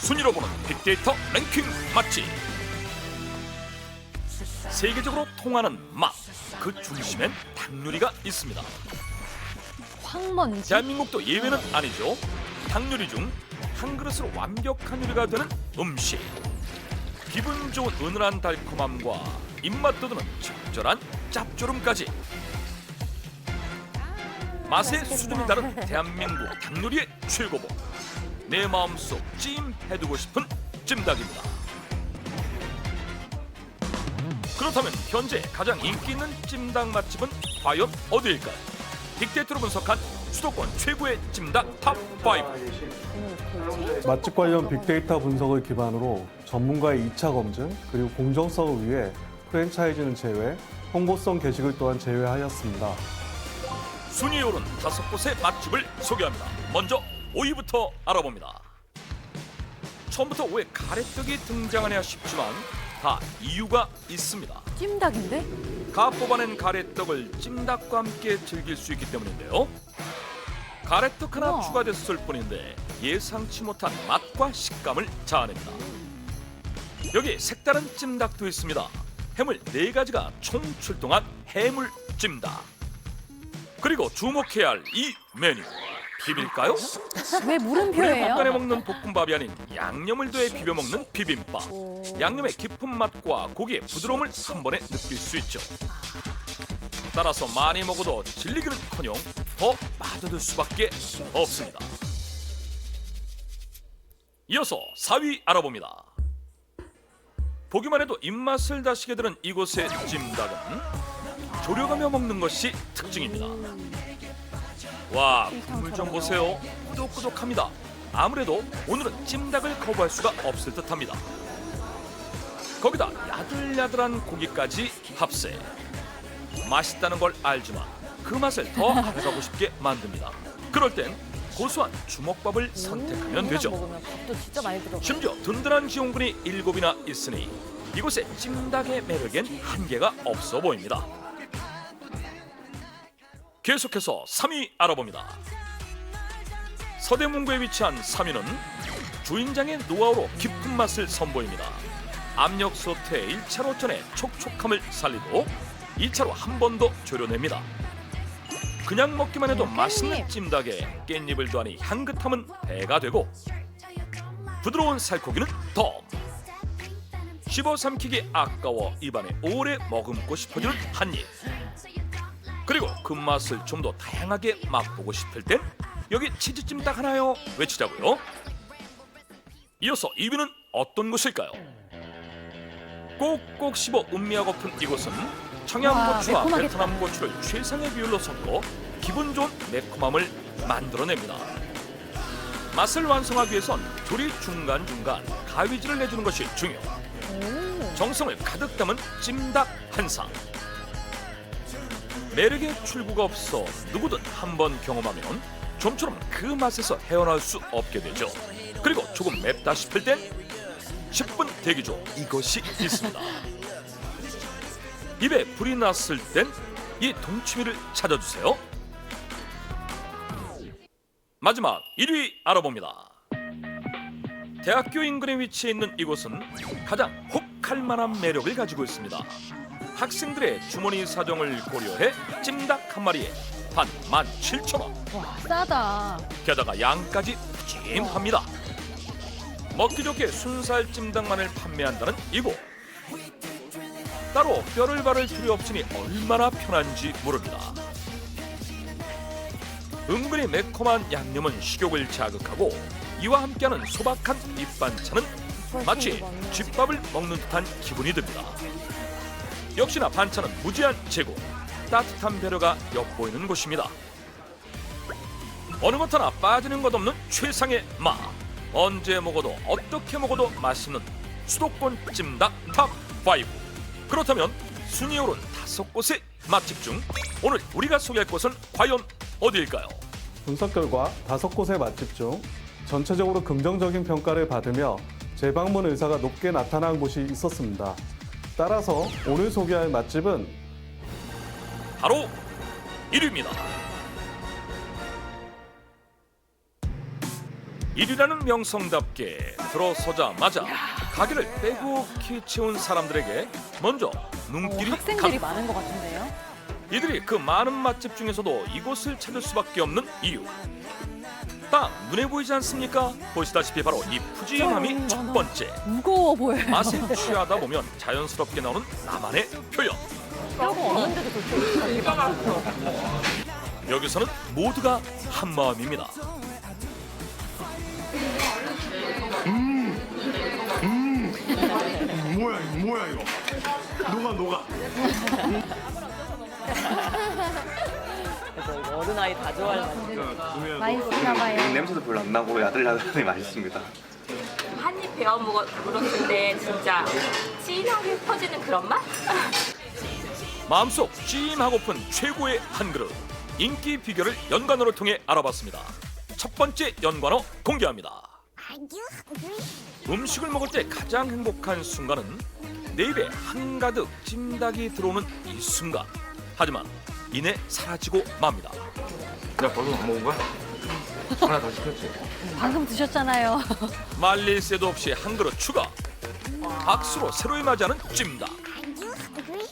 순위로 보는 빅데이터 랭킹 맛집. 세계적으로 통하는 맛, 그 중심엔 닭요리가 있습니다. 황먼지. 대한민국도 예외는 아니죠. 닭요리 중 한 그릇으로 완벽한 요리가 되는 음식. 기분 좋은 은은한 달콤함과 입맛 돋우는 적절한 짭조름까지. 맛의 수준이 다른 대한민국 닭요리의 최고봉. 내 마음속 찜해두고 싶은 찜닭입니다. 그렇다면 현재 가장 인기 있는 찜닭 맛집은 과연 어디일까요? 빅데이터로 분석한 수도권 최고의 찜닭 탑5. 맛집 관련 빅데이터 분석을 기반으로 전문가의 2차 검증 그리고 공정성을 위해 프랜차이즈는 제외, 홍보성 게시글 또한 제외하였습니다. 순위에 오른 5곳의 맛집을 소개합니다. 먼저 5위부터 알아봅니다. 처음부터 왜 가래떡이 등장하냐 싶지만 다 이유가 있습니다. 찜닭인데? 가 뽑아낸 가래떡을 찜닭과 함께 즐길 수 있기 때문인데요. 가래떡 하나 우와. 추가됐을 뿐인데 예상치 못한 맛과 식감을 자아냅니다. 여기 색다른 찜닭도 있습니다. 해물 4가지가 총 출동한 해물 찜닭. 그리고 주목해야 할 이 메뉴. 비빌까요? 왜 불에 물음표예요? 볶아내 먹는 볶음밥이 아닌 양념을 더해 비벼 먹는 비빔밥. 양념의 깊은 맛과 고기의 부드러움을 한 번에 느낄 수 있죠. 따라서 많이 먹어도 질리기는커녕 더 빠져들 수밖에 없습니다. 이어서 4위 알아봅니다. 보기만 해도 입맛을 다시게 드는 이곳의 찜닭은 졸여가며 먹는 것이 특징입니다. 와, 국물 좀 보세요. 꾸덕꾸덕합니다. 아무래도 오늘은 찜닭을 거부할 수가 없을 듯합니다. 거기다 야들야들한 고기까지 합세. 맛있다는 걸 알지만 그 맛을 더 알아가고 싶게 만듭니다. 그럴 땐 고소한 주먹밥을 선택하면 되죠. 먹으면 밥도 진짜 많이 들어가. 심지어 든든한 지원군이 7이나 있으니 이곳의 찜닭의 매력엔 한계가 없어 보입니다. 계속해서 3위 알아봅니다. 서대문구에 위치한 3위는 주인장의 노하우로 깊은 맛을 선보입니다. 압력솥에 1차로 전에 촉촉함을 살리고 2차로 한 번 더 졸여냅니다. 그냥 먹기만 해도 맛있는 찜닭에 깻잎을 더하니 향긋함은 배가 되고 부드러운 살코기는 덤. 씹어 삼키기 아까워 입안에 오래 머금고 싶어지는 한입. 그리고 그 맛을 좀 더 다양하게 맛보고 싶을 땐 여기 치즈찜닭 하나요? 외치자고요. 이어서 2위는 어떤 곳일까요? 꼭꼭 씹어 음미하고픈 이곳은 청양고추와 와, 매콤하겠다. 베트남 고추를 최상의 비율로 섞어 기분 좋은 매콤함을 만들어냅니다. 맛을 완성하기 위해선 조리 중간중간 가위질을 내주는 것이 중요. 정성을 가득 담은 찜닭 한상. 매력의 출구가 없어 누구든 한번 경험하면 좀처럼 그 맛에서 헤어나올 수 없게 되죠. 그리고 조금 맵다 싶을 땐 10분 대기 중 이것이 있습니다. 입에 불이 났을 땐 이 동치미를 찾아주세요. 마지막 1위 알아봅니다. 대학교 인근에 위치해 있는 이곳은 가장 혹할 만한 매력을 가지고 있습니다. 학생들의 주머니 사정을 고려해 찜닭 한 마리에 단 17,000원. 와, 싸다. 게다가 양까지 푸짐합니다. 먹기 좋게 순살 찜닭만을 판매한다는 이곳. 따로 뼈를 바를 필요 없으니 얼마나 편한지 모릅니다. 은근히 매콤한 양념은 식욕을 자극하고 이와 함께하는 소박한 밑반찬은 마치 쥐밥을 먹는 듯한 기분이 듭니다. 역시나 반찬은 무제한 제공, 따뜻한 배려가 엿보이는 곳입니다. 어느 것 하나 빠지는 것 없는 최상의 맛. 언제 먹어도 어떻게 먹어도 맛있는 수도권 찜닭 탑5. 그렇다면 순위에 오른 5곳의 맛집 중 오늘 우리가 소개할 곳은 과연 어디일까요? 분석 결과 5곳의 맛집 중 전체적으로 긍정적인 평가를 받으며 재방문 의사가 높게 나타난 곳이 있었습니다. 따라서 오늘 소개할 맛집은 바로 1위입니다. 일이라는 명성답게 들어서자마자 가게를 빼곡히 채운 사람들에게 먼저 눈길이 학생들이 간. 많은 것 같은데요. 이들이 그 많은 맛집 중에서도 이곳을 찾을 수밖에 없는 이유. 딱 눈에 보이지 않습니까? 보시다시피 바로 이 푸짐함이 첫 번째. 무거워 보여요. 맛에 취하다 보면 자연스럽게 나오는 나만의 표현. 뼈가 없는데도 그렇게 여기서는 모두가 한 마음입니다. 뭐야 이거? 녹아. 그래서 이거 어른아이 다 좋아할 맛이에요. 맛있나 봐요. 냄새도 별로 안 나고 야들야들하니 맛있습니다. 한 입 베어 물었을 때 진짜 진하게 퍼지는 그런 맛? 마음속 찜하고픈 최고의 한 그릇. 인기 비결을 연관어를 통해 알아봤습니다. 첫 번째 연관어 공개합니다. 음식을 먹을 때 가장 행복한 순간은 내 입에 한가득 찜닭이 들어오는 이 순간. 하지만 이내 사라지고 맙니다. 야 벌써 안 먹은 거야? 하나 더 시켰지. 방금 드셨잖아요. 말릴 새도 없이 한 그릇 추가. 박수로 새로이 맞이하는 찜닭.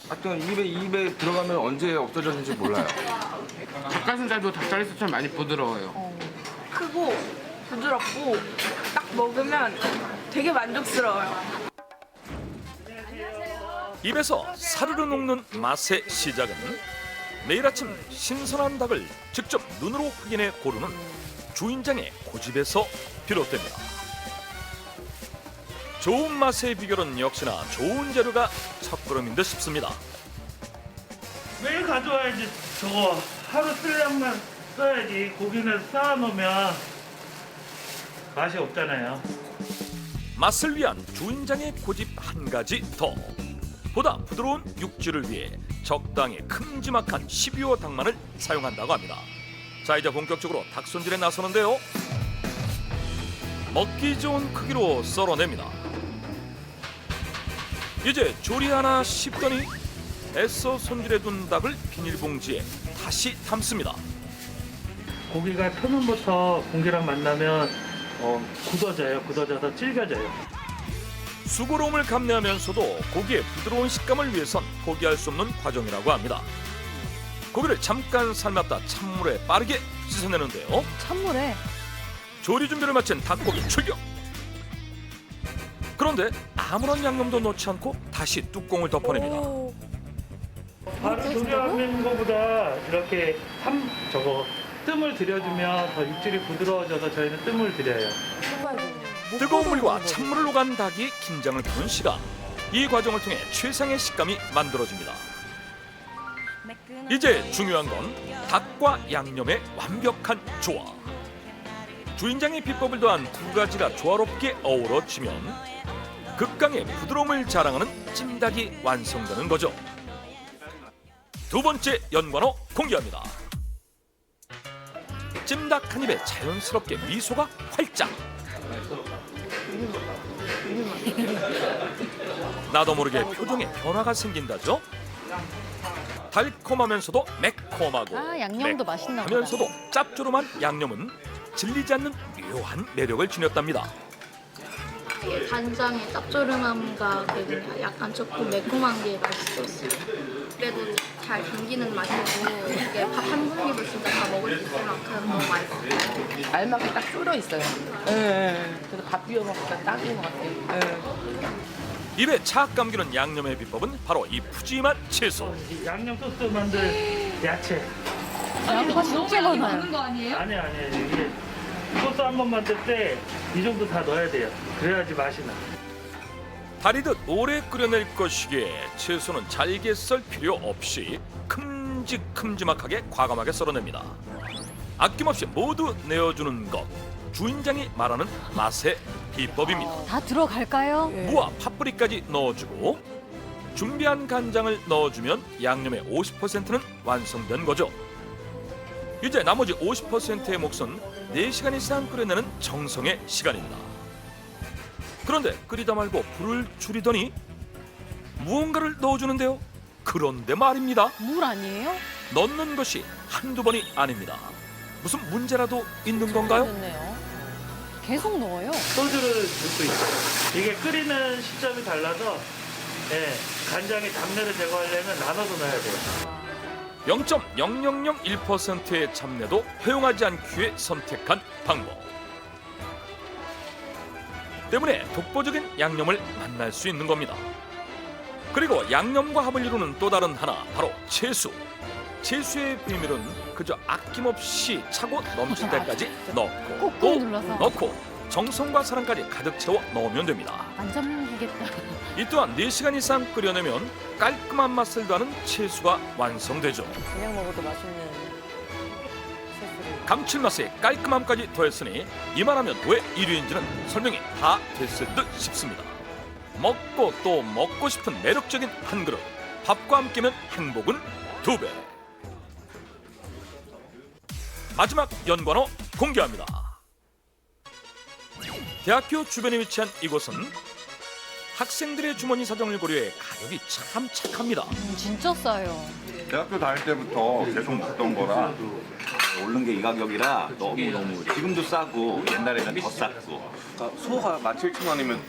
하여튼 입에 들어가면 언제 없어졌는지 몰라요. 닭가슴살도 닭다리살처럼 많이 부드러워요. 크고 부드럽고 딱 먹으면 되게 만족스러워요. 입에서 사르르 녹는 맛의 시작은 매일 아침 신선한 닭을 직접 눈으로 확인해 고르는 주인장의 고집에서 비롯됩니다. 좋은 맛의 비결은 역시나 좋은 재료가 첫걸음인 듯 싶습니다. 매일 가져와야지. 저거 하루 쓸량만 써야지. 고기는 쌓아놓으면 맛이 없잖아요. 맛을 위한 주인장의 고집 한 가지 더. 보다 부드러운 육질을 위해 적당히 큼지막한 12호 닭만을 사용한다고 합니다. 자, 이제 본격적으로 닭 손질에 나서는데요. 먹기 좋은 크기로 썰어냅니다. 이제 조리하나 싶더니 애써 손질해둔 닭을 비닐봉지에 다시 담습니다. 고기가 표면부터 공기랑 만나면 굳어져요. 굳어져서 질겨져요. 수고로움을 감내하면서도 고기의 부드러운 식감을 위해선 포기할 수 없는 과정이라고 합니다. 고기를 잠깐 삶았다 찬물에 빠르게 씻어내는데요. 찬물에 조리 준비를 마친 닭고기 출격! 그런데 아무런 양념도 넣지 않고 다시 뚜껑을 덮어냅니다. 바로 조리하는 것보다 이렇게 뜸을 들여주면 더 육질이 부드러워져서 저희는 뜸을 들여요. 뜨거운 물과 찬물을 오간 닭이 긴장을 푸는 시간. 이 과정을 통해 최상의 식감이 만들어집니다. 이제 중요한 건 닭과 양념의 완벽한 조화. 주인장의 비법을 더한 두 가지가 조화롭게 어우러지면 극강의 부드러움을 자랑하는 찜닭이 완성되는 거죠. 두 번째 연관어 공개합니다. 찜닭 한 입에 자연스럽게 미소가 활짝. 나도 모르게 표정에 변화가 생긴다죠. 달콤하면서도 매콤하고 양념도 맛있나 보다. 하면서도 짭조름한 양념은 질리지 않는 묘한 매력을 지녔답니다. 간장의 짭조름함과 그리고 약간 조금 매콤한 게 맛있었어요. 그래도 잘 당기는 맛이고 이게 밥 한 공기도 진짜 다 먹을 수 있을 만큼 너무 맛있어요. 알맞게 딱 쫄어 있어요. 그래서 밥 비벼 먹으니까 딱인 것 같아요. 입에 착 감기는 양념의 비법은 바로 이 푸짐한 채소. 양념 소스 만들 야채. 양파 진짜 많아요. 아니에요. 이게 소스 한 번 만들 때 이 정도 다 넣어야 돼요. 그래야지 맛이 나. 다리듯 오래 끓여낼 것이기에 채소는 잘게 썰 필요 없이 큼직큼직하게 과감하게 썰어냅니다. 아낌없이 모두 내어주는 것. 주인장이 말하는 맛의 비법입니다. 다 들어갈까요? 무와 파프리까지 넣어주고 준비한 간장을 넣어주면 양념의 50%는 완성된 거죠. 이제 나머지 50%의 몫은 4시간 이상 끓여내는 정성의 시간입니다. 그런데 끓이다 말고 불을 줄이더니 무언가를 넣어주는데요. 그런데 말입니다. 물 아니에요? 넣는 것이 한두 번이 아닙니다. 무슨 문제라도 있는 건가요? 좋네요. 계속 넣어요? 소주를 넣을 수 있어요. 이게 끓이는 시점이 달라서 예, 간장의 잡내를 제거하려면 나눠서 넣어야 돼요. 0.0001%의 잡내도 허용하지 않기에 선택한 방법. 때문에 독보적인 양념을 만날 수 있는 겁니다. 그리고 양념과 합을 이루는 또 다른 하나, 바로 채수. 채수의 비밀은 그저 아낌없이 차고 넘칠 때까지 넣고 또 꾹꾹 눌러서. 넣고 정성과 사랑까지 가득 채워 넣으면 됩니다. 안 잠기겠다. 이 또한 4시간 이상 끓여내면 깔끔한 맛을 더하는 채수가 완성되죠. 그냥 먹어도 맛있는 채소를. 감칠맛에 깔끔함까지 더했으니 이만하면 왜 1위인지는 설명이 다 됐을 듯 싶습니다. 먹고 또 먹고 싶은 매력적인 한 그릇. 밥과 함께면 행복은 2배. 마지막 연관어 공개합니다. 대학교 주변에 위치한 이곳은 학생들의 주머니 사정을 고려해 가격이 참 착합니다. 진짜 싸요. 대학교 다닐 때부터 계속 먹던 거라 오른 게 이 가격이라 너무 지금도 싸고 옛날에는 더 쌌고. 그러니까 소가 17,000원이면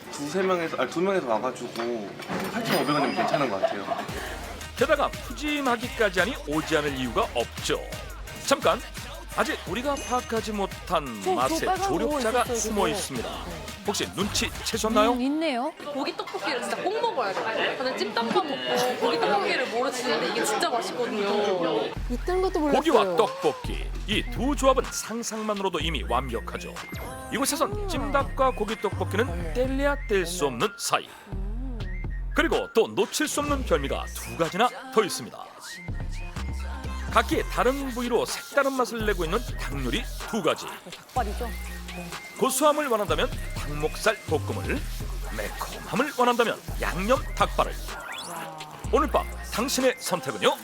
두 명에서 와가지고 8,500원이면 괜찮은 것 같아요. 게다가 푸짐하기까지 하니 오지 않을 이유가 없죠. 잠깐, 아직 우리가 파악하지 못한 맛의 빨간 조력자가 거 있었어요, 숨어 그거. 있습니다. 혹시 눈치채셨나요? 있네요. 고기 떡볶이를 진짜 꼭 먹어야 돼요. 저는 찜닭만 먹고 고기 떡볶이를 모르시는데 이게 진짜 맛있거든요. 있던 것도 몰랐어요. 고기와 떡볶이, 이 두 조합은 상상만으로도 이미 완벽하죠. 이곳에선 찜닭과 고기 떡볶이는 뗄래야 뗄 수 없는 사이. 그리고 또 놓칠 수 없는 별미가 2가지나 더 있습니다. 각기 다른 부위로 색다른 맛을 내고 있는 닭 요리 2가지. 닭발이죠. 고소함을 원한다면 닭목살 볶음을, 매콤함을 원한다면 양념 닭발을. 오늘 밤 당신의 선택은요?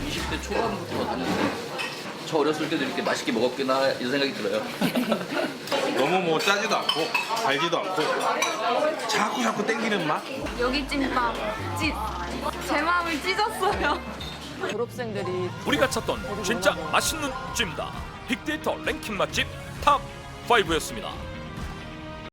20대 초반부터거든요. 저 어렸을 때도 이렇게 맛있게 먹었구나 이런 생각이 들어요. 너무 뭐 짜지도 않고 달지도 않고 자꾸 땡기는 맛? 여기 찜밥 제 마음을 찢었어요. 졸업생들이 우리가 찾던 진짜 맛있는 찜닭 빅데이터 랭킹 맛집 탑 5였습니다.